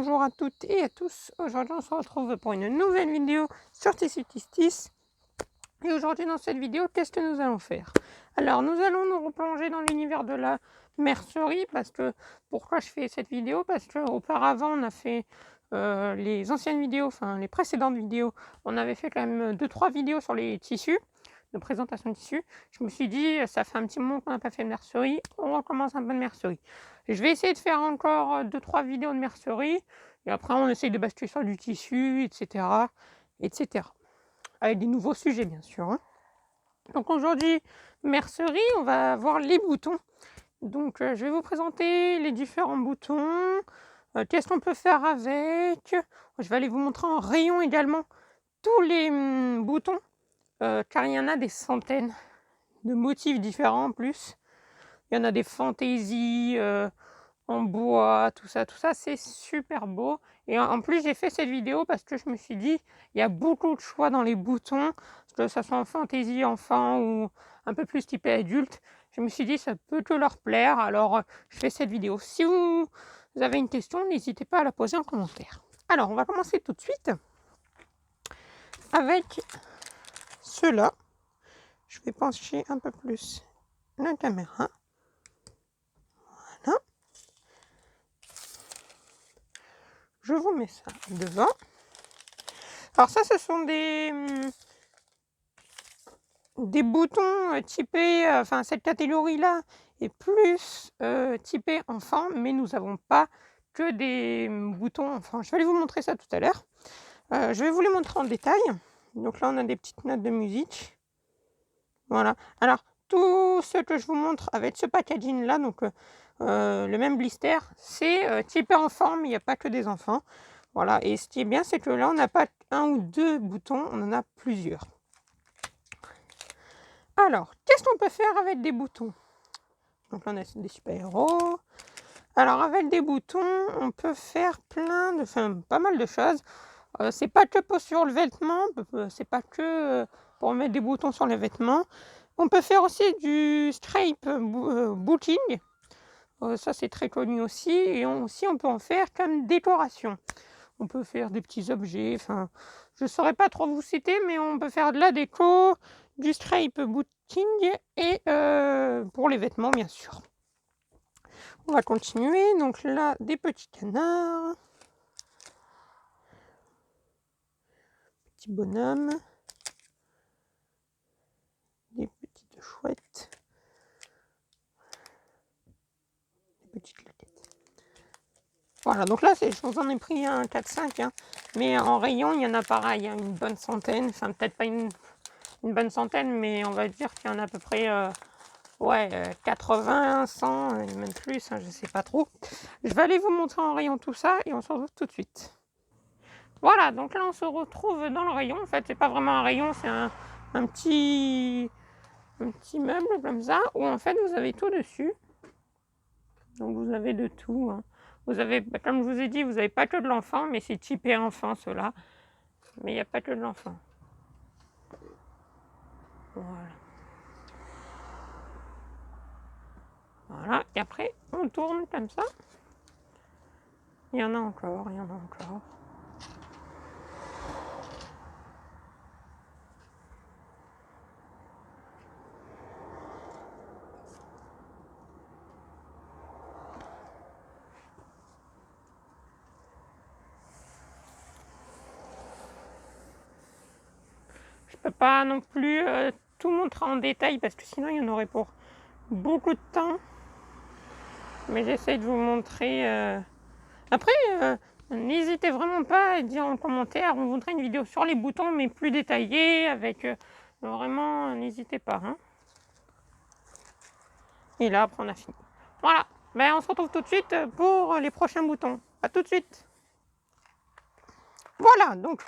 bonjour à toutes et à tous. Aujourd'hui, on se retrouve pour une nouvelle vidéo sur Tissutistis. Et aujourd'hui, dans cette vidéo, qu'est-ce que nous allons faire? Alors, nous allons nous replonger dans l'univers de la mercerie. Pourquoi je fais cette vidéo? Parce qu'auparavant, on a fait les anciennes vidéos, enfin les précédentes vidéos. On avait fait quand même 2-3 vidéos sur les tissus, de présentation de tissus. Je me suis dit, ça fait un petit moment qu'on n'a pas fait de mercerie, on recommence un peu de mercerie. Je vais essayer de faire encore 2-3 vidéos de mercerie, et après on essaye de basculer sur du tissu, etc. etc. Avec des nouveaux sujets, bien sûr. Hein. Donc aujourd'hui, mercerie, on va voir les boutons. Donc je vais vous présenter les différents boutons, qu'est-ce qu'on peut faire avec. Je vais aller vous montrer en rayon également tous les boutons, car il y en a des centaines de motifs différents en plus. Il y en a des fantaisies en bois, tout ça, c'est super beau. Et en plus, j'ai fait cette vidéo parce que je me suis dit, il y a beaucoup de choix dans les boutons, que ça soit en fantaisie enfant ou un peu plus typé adulte. Je me suis dit, ça peut que leur plaire, alors je fais cette vidéo. Si vous avez une question, n'hésitez pas à la poser en commentaire. Alors, on va commencer tout de suite avec ceux-là. Je vais pencher un peu plus la caméra. Voilà. Je vous mets ça devant. Alors ça, ce sont des boutons typés, enfin cette catégorie-là est plus typée enfant, mais nous n'avons pas que des boutons enfants. Je vais aller vous montrer ça tout à l'heure. Je vais vous les montrer en détail. Donc là, on a des petites notes de musique. Voilà. Alors, tout ce que je vous montre avec ce packaging-là, donc le même blister, c'est typé enfant, mais il n'y a pas que des enfants. Voilà. Et ce qui est bien, c'est que là, on n'a pas un ou deux boutons, on en a plusieurs. Alors, qu'est-ce qu'on peut faire avec des boutons? Donc là, on a des super-héros. Alors, avec des boutons, on peut faire pas mal de choses. C'est pas que sur le vêtement, c'est pas que pour mettre des boutons sur les vêtements. On peut faire aussi du stripe booking. Ça, c'est très connu aussi. Et on peut en faire comme décoration. On peut faire des petits objets. Enfin, je ne saurais pas trop vous citer, mais on peut faire de la déco, du stripe booking et pour les vêtements, bien sûr. On va continuer. Donc là, des petits canards. Petits bonhommes. Des petites chouettes. Des petites loquettes. Voilà, donc là, je vous en ai pris un 4-5, hein, mais en rayon, il y en a pareil, hein, une bonne centaine, enfin peut-être pas une bonne centaine, mais on va dire qu'il y en a à peu près 80, 100, même plus, hein, je ne sais pas trop. Je vais aller vous montrer en rayon tout ça et on se retrouve tout de suite. Voilà, donc là, on se retrouve dans le rayon. En fait, c'est pas vraiment un rayon, c'est un petit meuble comme ça, où en fait, vous avez tout dessus. Donc vous avez de tout, hein. Vous avez, comme je vous ai dit, vous n'avez pas que de l'enfant, mais c'est typé enfant, ceux-là. Mais il n'y a pas que de l'enfant. Voilà. Voilà. Et après, on tourne comme ça. Il y en a encore, il y en a encore. Je peux pas non plus tout montrer en détail parce que sinon il y en aurait pour beaucoup de temps. Mais j'essaie de vous montrer. Après, n'hésitez vraiment pas à dire en commentaire. On vous montrer une vidéo sur les boutons, mais plus détaillée. Avec vraiment, n'hésitez pas. Hein. Et là, après, on a fini. Voilà. Ben, on se retrouve tout de suite pour les prochains boutons. A tout de suite. Voilà. Donc,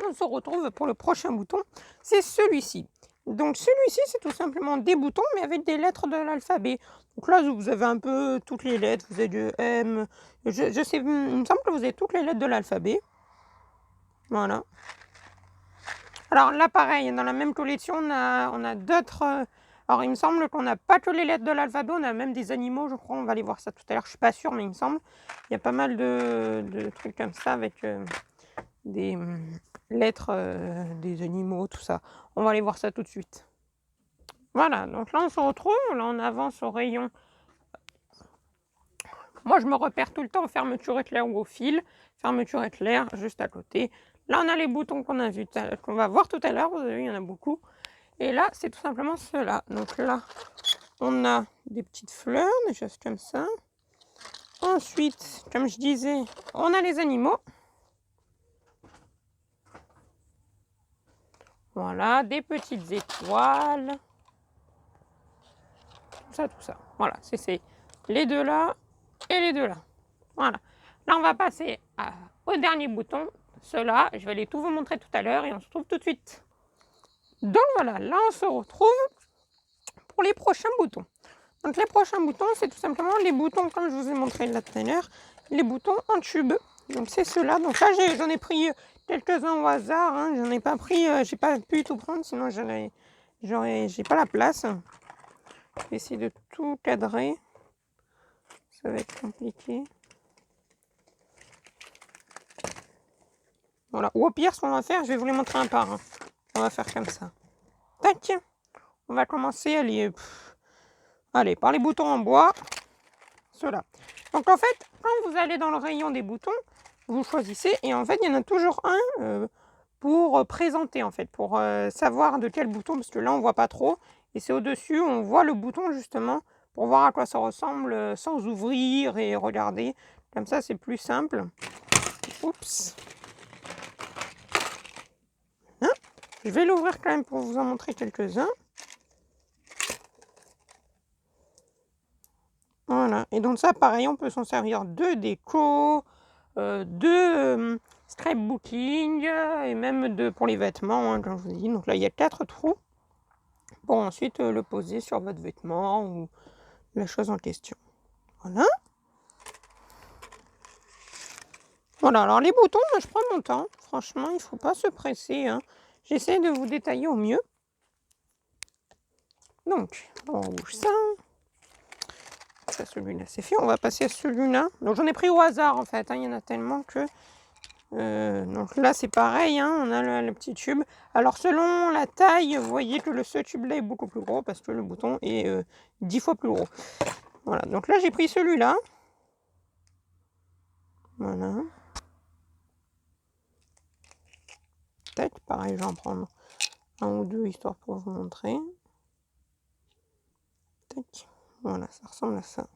on se retrouve pour le prochain bouton. C'est celui-ci. Donc celui-ci, c'est tout simplement des boutons, mais avec des lettres de l'alphabet. Donc là, vous avez un peu toutes les lettres. Vous avez du M. Je sais, il me semble que vous avez toutes les lettres de l'alphabet. Voilà. Alors là, pareil, dans la même collection, on a d'autres Alors, il me semble qu'on n'a pas que les lettres de l'alphabet, on a même des animaux, je crois. On va aller voir ça tout à l'heure. Je suis pas sûre, mais il me semble. Il y a pas mal de trucs comme ça avec des lettres des animaux, tout ça. On va aller voir ça tout de suite. Voilà, donc là, on se retrouve. Là, on avance au rayon. Moi, je me repère tout le temps fermeture éclair ou au fil. Fermeture éclair, juste à côté. Là, on a les boutons qu'on a vus, qu'on va voir tout à l'heure. Vous avez vu, il y en a beaucoup. Et là, c'est tout simplement ceux-là. Donc là, on a des petites fleurs, des choses comme ça. Ensuite, comme je disais, on a les animaux. Voilà, des petites étoiles. Tout ça. Voilà, c'est les deux là et les deux là. Voilà. Là, on va passer au dernier bouton. Ceux-là, je vais les tout vous montrer tout à l'heure et on se retrouve tout de suite. Donc voilà, là, on se retrouve pour les prochains boutons. Donc les prochains boutons, c'est tout simplement les boutons, comme je vous ai montré là tout à l'heure, les boutons en tube. Donc c'est ceux-là. Donc là, j'en ai pris quelques-uns au hasard. Hein. J'en ai pas pris, j'ai pas pu tout prendre, sinon j'ai pas la place. Je vais essayer de tout cadrer. Ça va être compliqué. Voilà. Ou au pire, ce qu'on va faire, je vais vous les montrer un par un. On va faire comme ça. Tac. On va commencer à les... Allez, par les boutons en bois. Ceux-là. Donc en fait, quand vous allez dans le rayon des boutons, vous choisissez. Et en fait, il y en a toujours un pour présenter, en fait. Pour savoir de quel bouton. Parce que là, on ne voit pas trop. Et c'est au-dessus, on voit le bouton, justement. Pour voir à quoi ça ressemble sans ouvrir et regarder. Comme ça, c'est plus simple. Oups. Hein, je vais l'ouvrir quand même pour vous en montrer quelques-uns. Voilà. Et donc ça, pareil, on peut s'en servir de déco, de scrapbooking et même pour les vêtements, hein, comme je vous dis. Donc là, il y a 4 trous pour ensuite le poser sur votre vêtement ou la chose en question. Voilà. Voilà, alors les boutons, moi, je prends mon temps. Franchement, il ne faut pas se presser. Hein. J'essaie de vous détailler au mieux. Donc, on bouge ça. Ça, celui-là, c'est fait. On va passer à celui-là. Donc, j'en ai pris au hasard, en fait. Hein. Il y en a tellement que... donc là, c'est pareil. Hein. On a le petit tube. Alors, selon la taille, vous voyez que ce tube-là est beaucoup plus gros parce que le bouton est 10 fois plus gros. Voilà. Donc là, j'ai pris celui-là. Voilà. Tac, pareil, je vais en prendre un ou deux histoire pour vous montrer. Tac. Voilà, ça ressemble à ça.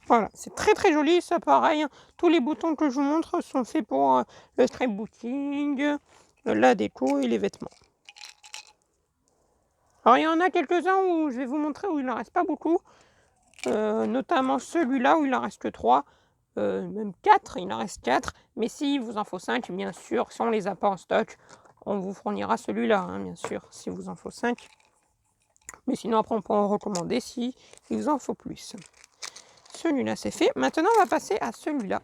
Voilà, c'est très très joli, ça pareil. Hein. Tous les boutons que je vous montre sont faits pour le scrapbooking, la déco et les vêtements. Alors il y en a quelques-uns où je vais vous montrer où il n'en reste pas beaucoup. Notamment celui-là où il en reste que 3. Même 4, il en reste 4. Mais s'il vous en faut 5, bien sûr, si on ne les a pas en stock, on vous fournira celui-là, hein, bien sûr, si vous en faut 5. Mais sinon, après, on peut en recommander si il vous en faut plus. Celui-là, c'est fait. Maintenant, on va passer à celui-là.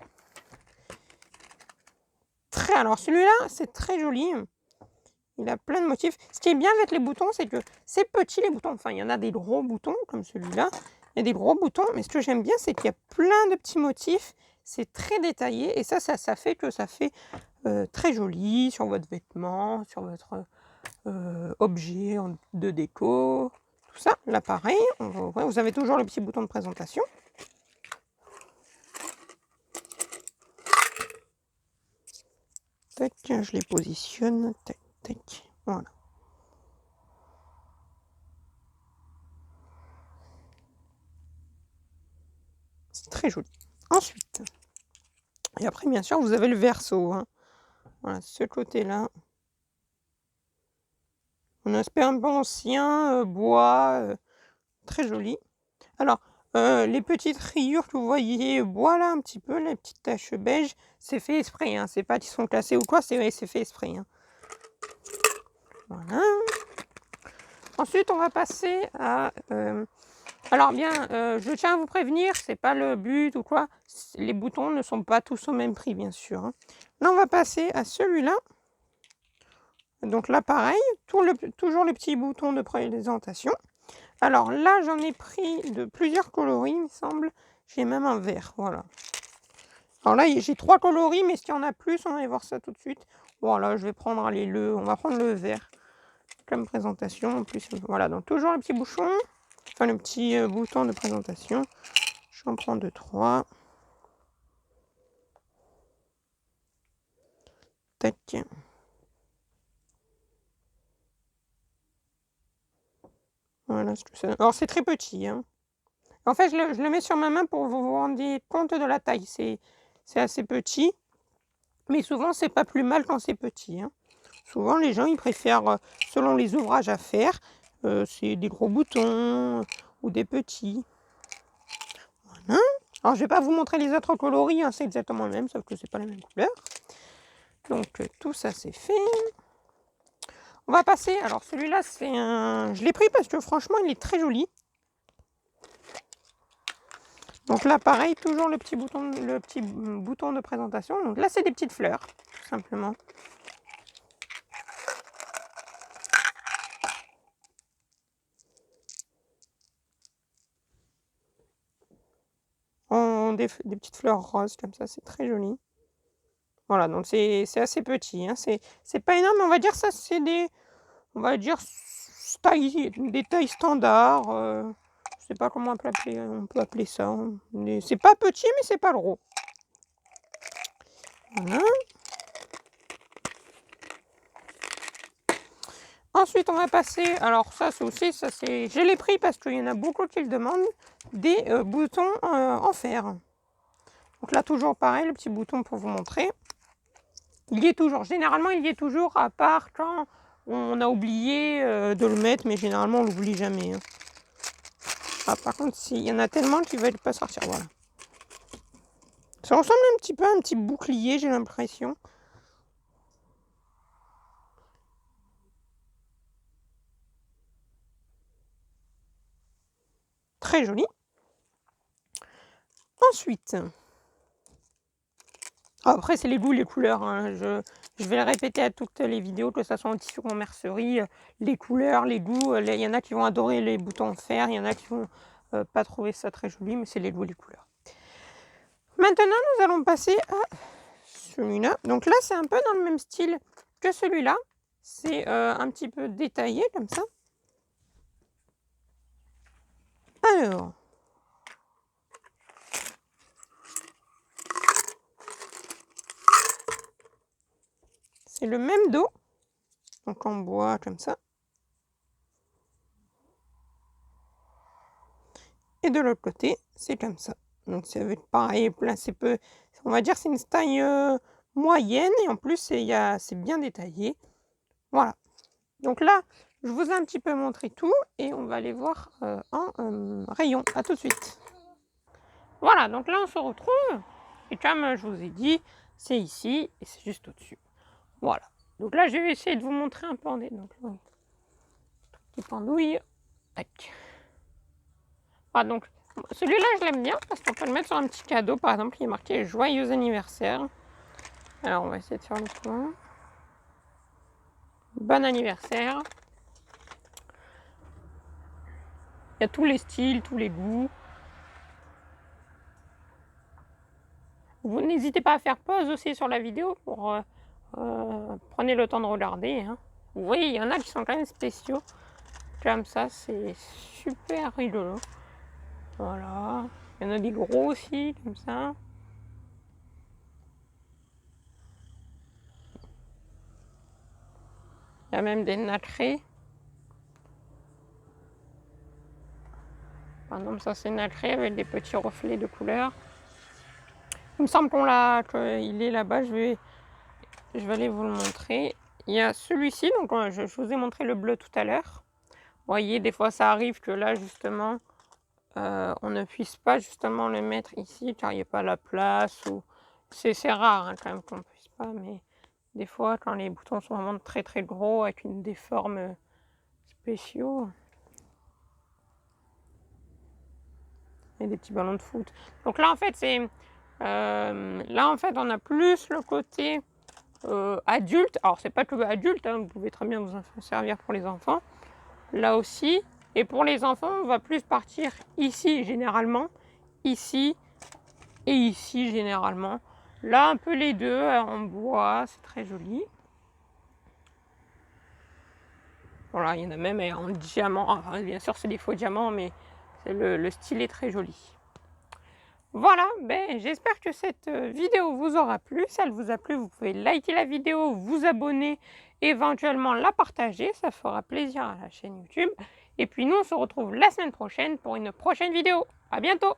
Alors, celui-là, c'est très joli. Il a plein de motifs. Ce qui est bien avec les boutons, c'est que c'est petit, les boutons. Enfin, il y en a des gros boutons, comme celui-là. Il y a des gros boutons, mais ce que j'aime bien, c'est qu'il y a plein de petits motifs. C'est très détaillé. Et ça fait que ça fait très joli sur votre vêtement, sur votre objet de déco. Tout ça, là, pareil. Vous avez toujours le petit bouton de présentation. Tac, je les positionne. Tac, tac. Voilà. C'est très joli. Ensuite, et après, bien sûr, vous avez le verso. Hein. Voilà, ce côté-là. Un aspect un peu ancien, bois, très joli. Alors, les petites rayures que vous voyez, bois là, un petit peu, les petites taches beige, c'est fait exprès. Hein. C'est pas qu'ils sont cassés ou quoi, c'est fait exprès. Hein. Voilà. Ensuite, on va passer à... alors bien, je tiens à vous prévenir, c'est pas le but ou quoi. Les boutons ne sont pas tous au même prix, bien sûr. Hein. Là, on va passer à celui-là. Donc là, pareil, toujours les petits boutons de présentation. Alors là, j'en ai pris de plusieurs coloris, il me semble. J'ai même un vert, voilà. Alors là, j'ai 3 coloris, mais s'il y en a plus, on va aller voir ça tout de suite. Voilà, je vais prendre, allez, on va prendre le vert comme présentation. En plus, voilà, donc toujours le petit bouchon, enfin le petit bouton de présentation. J'en prends 2, 3. Tac. Voilà. Alors c'est très petit, hein. En fait, je le mets sur ma main pour vous rendiez compte de la taille. C'est assez petit, mais souvent c'est pas plus mal quand c'est petit, hein. Souvent les gens ils préfèrent, selon les ouvrages à faire, c'est des gros boutons ou des petits. Voilà. Alors je vais pas vous montrer les autres coloris, hein, c'est exactement le même, sauf que c'est pas la même couleur. Donc tout ça c'est fait. On va passer, alors celui-là c'est un... Je l'ai pris parce que franchement il est très joli. Donc là pareil, toujours le petit bouton de présentation. Donc là c'est des petites fleurs, tout simplement. Des petites fleurs roses comme ça, c'est très joli. Voilà, donc c'est assez petit, hein. C'est pas énorme, mais on va dire ça c'est des... On va dire des tailles standards. Je sais pas comment on peut appeler ça. C'est pas petit, mais c'est pas gros. Voilà. Ensuite, on va passer, alors ça c'est aussi, je l'ai pris parce qu'il y en a beaucoup qui le demandent, des boutons en fer. Donc là, toujours pareil, le petit bouton pour vous montrer. Il y est toujours, généralement il y est toujours, à part quand on a oublié de le mettre, mais généralement on l'oublie jamais, hein. Ah, par contre, il y en a tellement qu'ils ne veulent pas sortir, voilà. Ça ressemble un petit peu à un petit bouclier, j'ai l'impression. Très joli. Ensuite, après c'est les goûts, les couleurs, hein. Je vais le répéter à toutes les vidéos, que ce soit en tissu ou en mercerie, les couleurs, les goûts, il y en a qui vont adorer les boutons en fer, il y en a qui vont pas trouver ça très joli, mais c'est les goûts, les couleurs. Maintenant, nous allons passer à celui-là. Donc là, c'est un peu dans le même style que celui-là. C'est un petit peu détaillé comme ça. Alors, c'est le même dos, donc en bois comme ça. Et de l'autre côté, c'est comme ça. Donc ça va être pareil, on va dire c'est une taille moyenne, et en plus c'est bien détaillé. Voilà. Donc là, je vous ai un petit peu montré tout, et on va aller voir en rayon. À tout de suite. Voilà, donc là on se retrouve, et comme je vous ai dit, c'est ici, et c'est juste au-dessus. Voilà. Donc là, je vais essayer de vous montrer un peu en détail. Donc là, petite pendouille. Tac. Voilà, donc celui-là, je l'aime bien parce qu'on peut le mettre sur un petit cadeau. Par exemple, il est marqué Joyeux anniversaire. Alors, on va essayer de faire le point. Bon anniversaire. Il y a tous les styles, tous les goûts. Vous n'hésitez pas à faire pause aussi sur la vidéo pour prenez le temps de regarder, hein. Vous voyez, il y en a qui sont quand même spéciaux. Comme ça, c'est super rigolo. Voilà. Il y en a des gros aussi, comme ça. Il y a même des nacrés. Par exemple, ça c'est nacré avec des petits reflets de couleurs. Il me semble qu'il est là-bas. Je vais aller vous le montrer. Il y a celui-ci, donc je vous ai montré le bleu tout à l'heure. Vous voyez, des fois ça arrive que là justement, on ne puisse pas justement le mettre ici car il n'y a pas la place. C'est rare, hein, quand même qu'on ne puisse pas, mais des fois quand les boutons sont vraiment très très gros avec des formes spéciaux. Et des petits ballons de foot. Donc là en fait on a plus le côté adulte. Alors c'est pas que adulte, hein, vous pouvez très bien vous en servir pour les enfants. Là aussi. Et pour les enfants, on va plus partir ici généralement, ici et ici généralement. Là un peu les deux en bois, c'est très joli. Voilà, il y en a même en diamant. Enfin, bien sûr, c'est des faux diamants, mais le style est très joli. Voilà, ben, j'espère que cette vidéo vous aura plu. Si elle vous a plu, vous pouvez liker la vidéo, vous abonner, éventuellement la partager. Ça fera plaisir à la chaîne YouTube. Et puis nous, on se retrouve la semaine prochaine pour une prochaine vidéo. À bientôt!